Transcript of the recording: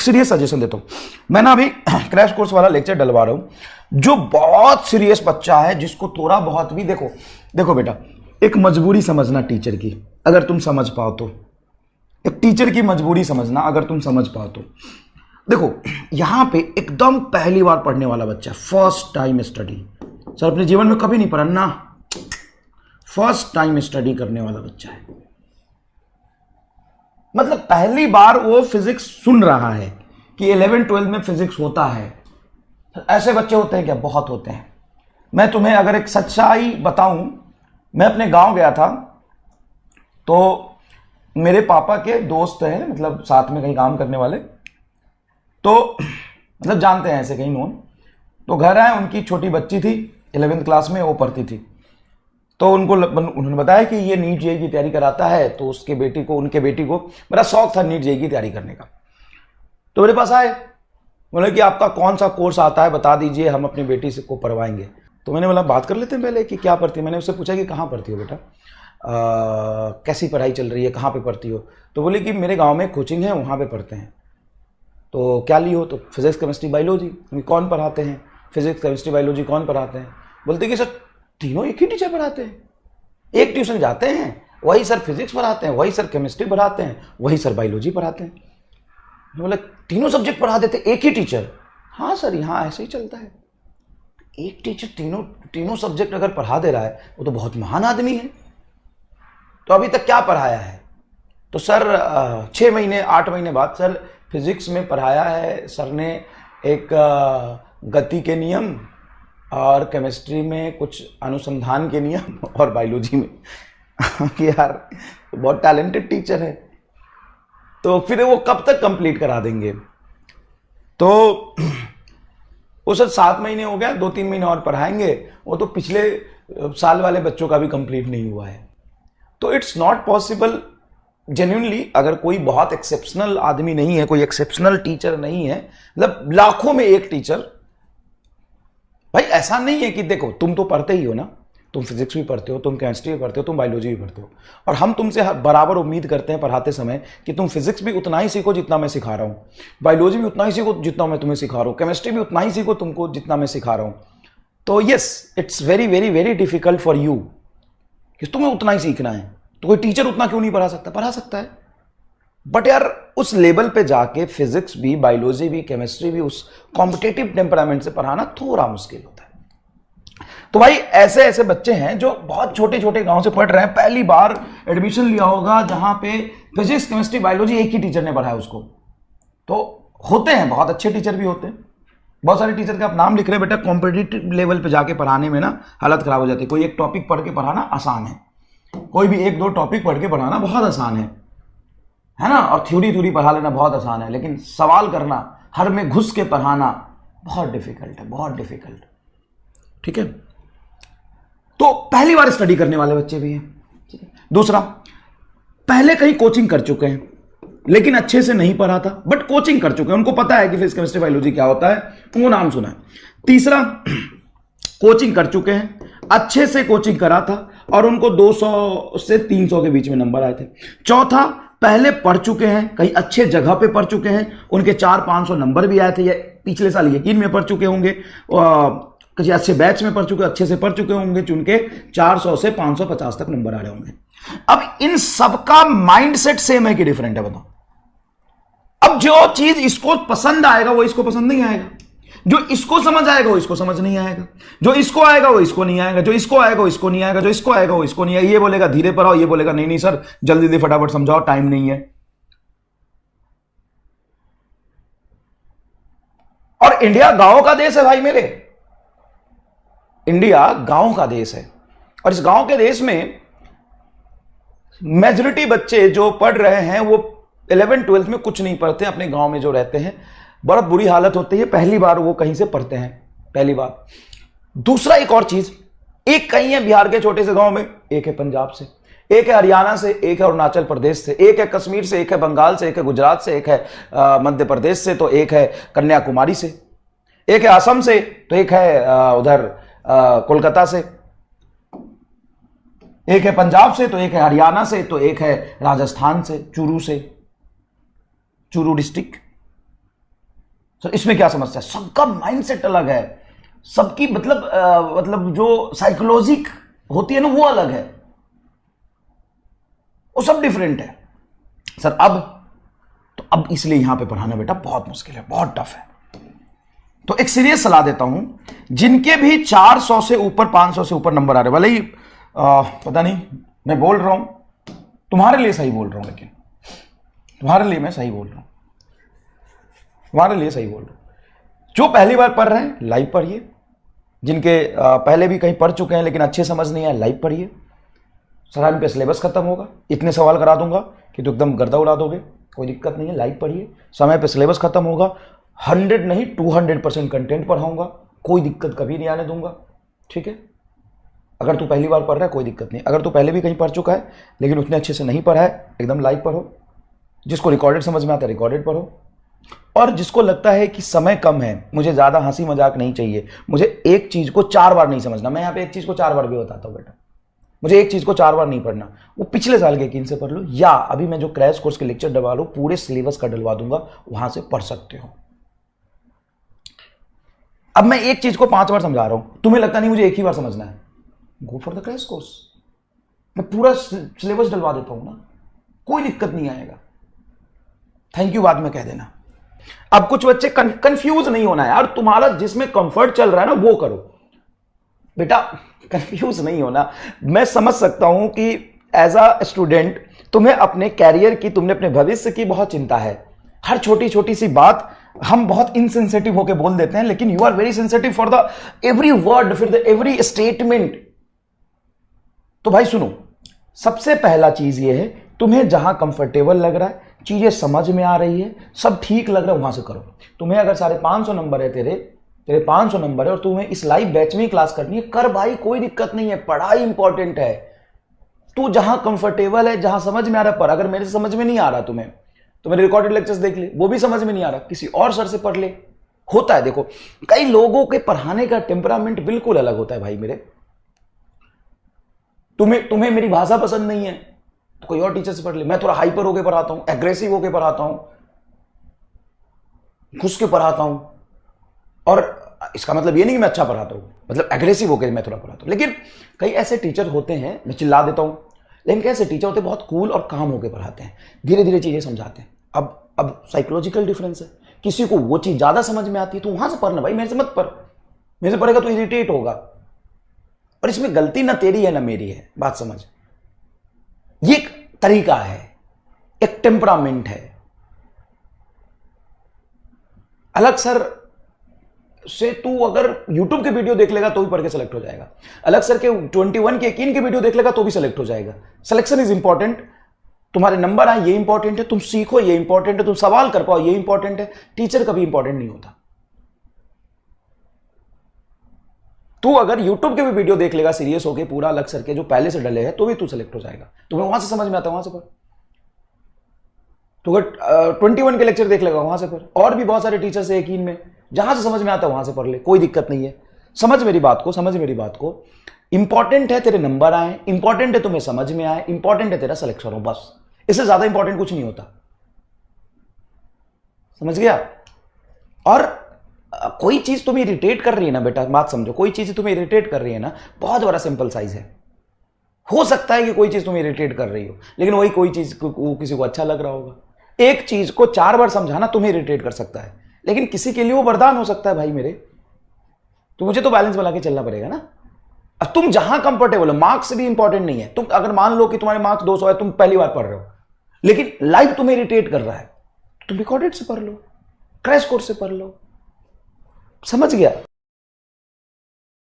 एक serious suggestion देता हूं मैं ना, अभी क्रैश कोर्स वाला लेक्चर डलवा रहा हूं। जो बहुत सीरियस बच्चा है, जिसको थोड़ा बहुत भी, देखो बेटा, एक मजबूरी समझना टीचर की, अगर तुम समझ पाओ तो। एक टीचर की मजबूरी समझना, अगर तुम समझ पाओ तो। देखो यहां पे एकदम पहली बार पढ़ने वाला बच्चा, फर्स्ट टाइम स्टडी, सर अपने जीवन में कभी नहीं पढ़ा ना, फर्स्ट टाइम स्टडी करने वाला बच्चा है, मतलब पहली बार वो फिजिक्स सुन रहा है कि 11-12 में फिजिक्स होता है। ऐसे बच्चे होते हैं क्या? बहुत होते हैं। मैं तुम्हें अगर एक सच्चाई बताऊं, मैं अपने गांव गया था, तो मेरे पापा के दोस्त हैं, मतलब साथ में कहीं काम करने वाले, तो मतलब जानते हैं ऐसे कहीं नोन। तो घर आए, उनकी छोटी बच्ची थी 11th क्लास में, वो पढ़ती थी। तो उन्होंने बताया कि ये नीट जेईई की तैयारी कराता है, तो उनके बेटी को मेरा शौक था नीट जेईई की तैयारी करने का। तो मेरे पास आए, बोले कि आपका कौन सा कोर्स आता है बता दीजिए, हम अपनी बेटी से को पढ़वाएंगे। तो मैंने बोला बात कर लेते हैं पहले कि क्या पढ़ती है। मैंने उससे पूछा कि कहाँ पढ़ती हो बेटा, कैसी पढ़ाई चल रही है, कहाँ पे पढ़ती हो? तो बोले कि मेरे गाँव में कोचिंग है, वहाँ पे पढ़ते हैं। तो क्या ली हो? तो फिजिक्स केमिस्ट्री बायोलॉजी। कौन पढ़ाते हैं? फिजिक्स केमिस्ट्री बायोलॉजी कौन पढ़ाते हैं? बोलते कि सर तीनों एक ही टीचर पढ़ाते हैं, एक ट्यूशन जाते हैं, वही सर फिजिक्स पढ़ाते हैं, वही सर केमिस्ट्री पढ़ाते हैं, वही सर बायोलॉजी पढ़ाते हैं। बोला तीनों सब्जेक्ट पढ़ा देते एक ही टीचर? हाँ सर यहाँ ऐसे ही चलता है, एक टीचर तीनों सब्जेक्ट अगर पढ़ा दे रहा है, वो तो बहुत महान आदमी है। तो अभी तक क्या पढ़ाया है? तो सर 6 महीने 8 महीने बाद सर फिजिक्स में पढ़ाया है सर ने एक गति के नियम, और केमिस्ट्री में कुछ अनुसंधान के नियम, और बायोलॉजी में कि यार बहुत टैलेंटेड टीचर है। तो फिर वो कब तक कंप्लीट करा देंगे? तो वो सर 7 महीने हो गया, 2-3 महीने और पढ़ाएंगे, वो तो पिछले साल वाले बच्चों का भी कंप्लीट नहीं हुआ है। तो इट्स नॉट पॉसिबल जेन्युइनली, अगर कोई बहुत एक्सेप्शनल आदमी नहीं है, कोई एक्सेप्शनल टीचर नहीं है, मतलब लाखों में एक टीचर। भाई ऐसा नहीं है कि देखो तुम तो पढ़ते ही हो ना, तुम फिजिक्स भी पढ़ते हो, तुम केमिस्ट्री भी पढ़ते हो, तुम बायोलॉजी भी पढ़ते हो, और हम तुमसे बराबर उम्मीद करते हैं पढ़ाते समय कि तुम फिजिक्स भी उतना ही सीखो जितना मैं सिखा रहा हूं, बायोलॉजी भी उतना ही सीखो जितना मैं तुम्हें सिखा रहा हूं, केमिस्ट्री भी उतना ही सीखो तुमको जितना मैं सिखा रहा हूं। तो yes, it's very very very difficult for you कि तुम्हें उतना ही सीखना है। तो कोई टीचर उतना क्यों नहीं पढ़ा सकता? पढ़ा सकता है, बट यार उस लेवल पे जाके फिजिक्स भी, बायोलॉजी भी, केमिस्ट्री भी उस कॉम्पिटेटिव टेम्परामेंट से पढ़ाना थोड़ा मुश्किल होता है। तो भाई ऐसे ऐसे बच्चे हैं जो बहुत छोटे छोटे गांव से पढ़ रहे हैं, पहली बार एडमिशन लिया होगा जहां पे फिजिक्स केमिस्ट्री बायोलॉजी एक ही टीचर ने पढ़ाया उसको। तो होते हैं बहुत अच्छे टीचर भी होते हैं, बहुत सारे टीचर के आप नाम लिख रहे हैं बेटा, कॉम्पिटेटिव लेवल पे जाके पढ़ाने में ना हालत खराब हो जाती है। कोई एक टॉपिक पढ़ के पढ़ाना आसान है, कोई भी 1-2 टॉपिक पढ़ के पढ़ाना बहुत आसान है ना, और थ्योरी पढ़ा लेना बहुत आसान है, लेकिन सवाल करना, हर में घुस के पढ़ाना बहुत डिफिकल्ट है, बहुत डिफिकल्ट। ठीक है, तो पहली बार स्टडी करने वाले बच्चे भी हैं। दूसरा, पहले कहीं कोचिंग कर चुके हैं लेकिन अच्छे से नहीं पढ़ा था, बट कोचिंग कर चुके हैं, उनको पता है कि फिजिक्स केमिस्ट्री बायोलॉजी क्या होता है, उनको नाम सुना है। तीसरा, कोचिंग कर चुके हैं, अच्छे से कोचिंग करा था और उनको 200 से 300 के बीच में नंबर आए थे। चौथा, पहले पढ़ चुके हैं, कहीं अच्छे जगह पे पढ़ चुके हैं, उनके 400-500 नंबर भी आए थे, या पिछले साल यकीन में पढ़ चुके होंगे, किसी अच्छे बैच में पढ़ चुके, अच्छे से पढ़ चुके होंगे, जिनके 400 से 550 तक नंबर आ रहे होंगे। अब इन सबका माइंडसेट सेम है कि डिफरेंट है? बताओ। अब जो चीज इसको पसंद आएगा वो इसको पसंद नहीं आएगा, जो इसको समझ आएगा वो इसको समझ नहीं आएगा, जो इसको आएगा वो इसको नहीं आएगा, जो इसको आएगा वो इसको नहीं आएगा, जो इसको आएगा वो इसको नहीं आएगा। ये बोलेगा धीरे पढ़ाओ, ये बोलेगा नहीं नहीं सर जल्दी जल्दी फटाफट समझाओ, टाइम नहीं है। और इंडिया गांव का देश है भाई मेरे, इंडिया गांव का देश है, और इस गांव के देश में मेजॉरिटी बच्चे जो पढ़ रहे हैं वो 11th-12th में कुछ नहीं पढ़ते। अपने गांव में जो रहते हैं बहुत बुरी हालत होती है, पहली बार वो कहीं से पढ़ते हैं, पहली बार। दूसरा, एक और चीज, एक कहीं है बिहार के छोटे से गांव में, एक है पंजाब से, एक है हरियाणा से, एक है अरुणाचल प्रदेश से, एक है कश्मीर से, एक है बंगाल से, एक है गुजरात से, एक है मध्य प्रदेश से, तो एक है कन्याकुमारी से, एक है असम से, तो एक है उधर कोलकाता से, एक है पंजाब से, तो एक है हरियाणा से, तो एक है राजस्थान से, चूरू डिस्ट्रिक्ट। सर इसमें क्या समस्या है? सबका माइंडसेट अलग है, सबकी मतलब जो साइकोलॉजिक होती है ना वो अलग है, वो सब डिफरेंट है सर। अब इसलिए यहां पे पढ़ाना बेटा बहुत मुश्किल है, बहुत टफ है। तो एक सीरियस सलाह देता हूं, जिनके भी 400 से ऊपर 500 से ऊपर नंबर आ रहे, भले ही पता नहीं मैं बोल रहा हूं तुम्हारे लिए सही बोल रहा हूं, लेकिन तुम्हारे लिए मैं सही बोल रहा हूं, तुम्हारे लिए सही बोल रहा हूं। जो पहली बार पढ़ रहे हैं लाइव पढ़िए, जिनके पहले भी कहीं पढ़ चुके हैं लेकिन अच्छे समझ नहीं आए लाइव पढ़िए। सराहन पे सिलेबस खत्म होगा, इतने सवाल करा दूंगा कि तो एकदम गर्दा उड़ा दोगे, कोई दिक्कत नहीं है, लाइव पढ़िए। समय पे सिलेबस खत्म होगा, 100 नहीं 200% कंटेंट पढ़ाऊंगा, कोई दिक्कत कभी नहीं आने दूंगा, ठीक है। अगर तू पहली बार पढ़ रहा है कोई दिक्कत नहीं, अगर तू पहले भी कहीं पढ़ चुका है लेकिन उतने अच्छे से नहीं पढ़ा है, एकदम लाइव पढ़ो। जिसको रिकॉर्डेड समझ में आता है रिकॉर्डेड पढ़ो, और जिसको लगता है कि समय कम है, मुझे ज्यादा हंसी मजाक नहीं चाहिए, मुझे एक चीज को 4 बार नहीं समझना, मैं यहां पे एक चीज को 4 बार भी बताता हूं बेटा, मुझे एक चीज को 4 बार नहीं पढ़ना, वो पिछले साल के किन से पढ़ लो, या अभी मैं जो क्रैश कोर्स के लेक्चर डलवा लूं पूरे सिलेबस का डलवा दूंगा, वहां से पढ़ सकते हो। अब मैं एक चीज को 5 बार समझा रहा हूं, तुम्हें लगता नहीं मुझे एक ही बार समझना है, go for the crash course, मैं पूरा सिलेबस डलवा देता हूं ना, कोई दिक्कत नहीं आएगा। थैंक यू बाद में कह देना। अब कुछ बच्चे कंफ्यूज नहीं होना है यार, तुम्हारा जिसमें कंफर्ट चल रहा है ना वो करो बेटा, कंफ्यूज नहीं होना। मैं समझ सकता हूं कि एज अ स्टूडेंट तुम्हें अपने कैरियर की, तुमने अपने भविष्य की बहुत चिंता है, हर छोटी छोटी सी बात हम बहुत इनसेंसिटिव होकर बोल देते हैं, लेकिन you are very sensitive for the every word, for the every statement. तो भाई सुनो, सबसे पहला चीज ये है, तुम्हें जहां कंफर्टेबल लग रहा है, चीजें समझ में आ रही है, सब ठीक लग रहा है, वहां से करो। तुम्हें अगर 550 नंबर है, तेरे 500 नंबर है और तुम्हें इस लाइव बैच में क्लास करनी है, कर भाई, कोई दिक्कत नहीं है, पढ़ाई इंपॉर्टेंट है। तू जहां कंफर्टेबल है, जहां समझ में आ रहा है, पर अगर मेरे से समझ में नहीं आ रहा तुम्हें, तो मेरे रिकॉर्डेड लेक्चर्स देख ले, वो भी समझ में नहीं आ रहा, किसी और सर से पढ़ ले। होता है, देखो कई लोगों के पढ़ाने का टेम्परामेंट बिल्कुल अलग होता है भाई मेरे। तुम्हें मेरी भाषा पसंद नहीं है तो कोई और टीचर से पढ़ ले। मैं थोड़ा हाइपर होकर पढ़ाता हूं, एग्रेसिव होकर पढ़ाता हूं, घुस के पढ़ाता हूं, और इसका मतलब ये नहीं कि मैं अच्छा पढ़ाता हूं, मतलब एग्रेसिव होकर मैं थोड़ा पढ़ाता हूं। लेकिन कई ऐसे टीचर होते हैं, मैं चिल्ला देता हूं, लेकिन कैसे टीचर होते हैं बहुत कूल और काम होकर पढ़ाते हैं, धीरे धीरे चीजें समझाते हैं। अब साइकोलॉजिकल डिफरेंस है, किसी को वो चीज ज्यादा समझ में आती है तो वहां से पढ़ना भाई, मेरे से मत पढ़, मेरे से पढ़ेगा तो इरिटेट होगा। और इसमें गलती ना तेरी है ना मेरी है, बात समझ। ये एक तरीका है, एक टेम्परामेंट है। अलग सर से तू अगर YouTube के वीडियो देख लेगा तो भी पढ़ के सेलेक्ट हो जाएगा, अलग सर के 21 के यकीन के वीडियो देख लेगा तो भी सेलेक्ट हो जाएगा। सिलेक्शन इज इंपॉर्टेंट, तुम्हारे नंबर आए ये इंपॉर्टेंट है, तुम सीखो ये इंपॉर्टेंट है, तुम सवाल कर पाओ ये इंपॉर्टेंट है। टीचर कभी इंपॉर्टेंट नहीं होता। तू अगर YouTube के भी वीडियो देख लेगा सीरियस होके पूरा अलग सर के जो पहले से डले हैं, तो भी तू सेलेक्ट हो जाएगा, तुम्हें वहां से समझ में आता है, वहां से पढ़। तो अगर 21 के लेक्चर देख लेगा वहां से पढ़, और भी बहुत सारे टीचर्स है यकीन में, जहां से समझ में आता है वहां से पढ़ ले, कोई दिक्कत नहीं है। समझ मेरी बात को, समझ मेरी बात को। इंपॉर्टेंट है तेरे नंबर आए, इंपॉर्टेंट है तुम्हें समझ में आए, इंपॉर्टेंट है तेरा सिलेक्शन हो, बस। इससे ज्यादा इंपॉर्टेंट कुछ नहीं होता, समझ गया। और कोई चीज तुम्हें इरिटेट कर रही है ना बेटा, बात समझो, कोई चीज तुम्हें इरिटेट कर रही है ना, बहुत बड़ा सिंपल साइज है। हो सकता है कि कोई चीज तुम्हें इरिटेट कर रही हो, लेकिन वही कोई चीज किसी को अच्छा लग रहा होगा। एक चीज को 4 बार समझाना तुम्हें इरिटेट कर सकता है, लेकिन किसी के लिए वो वरदान हो सकता है भाई मेरे। तो मुझे तो बैलेंस बना के चलना पड़ेगा ना। अब तुम जहां कंफर्टेबल हो, मार्क्स भी इंपॉर्टेंट नहीं है। तुम अगर मान लो कि तुम्हारे मार्क्स 200 है, तुम पहली बार पढ़ रहे हो, लेकिन लाइव तुम्हें इरिटेट कर रहा है, तुम रिकॉर्डेड से पढ़ लो, क्रैश कोर्स से पढ़ लो, समझ गया।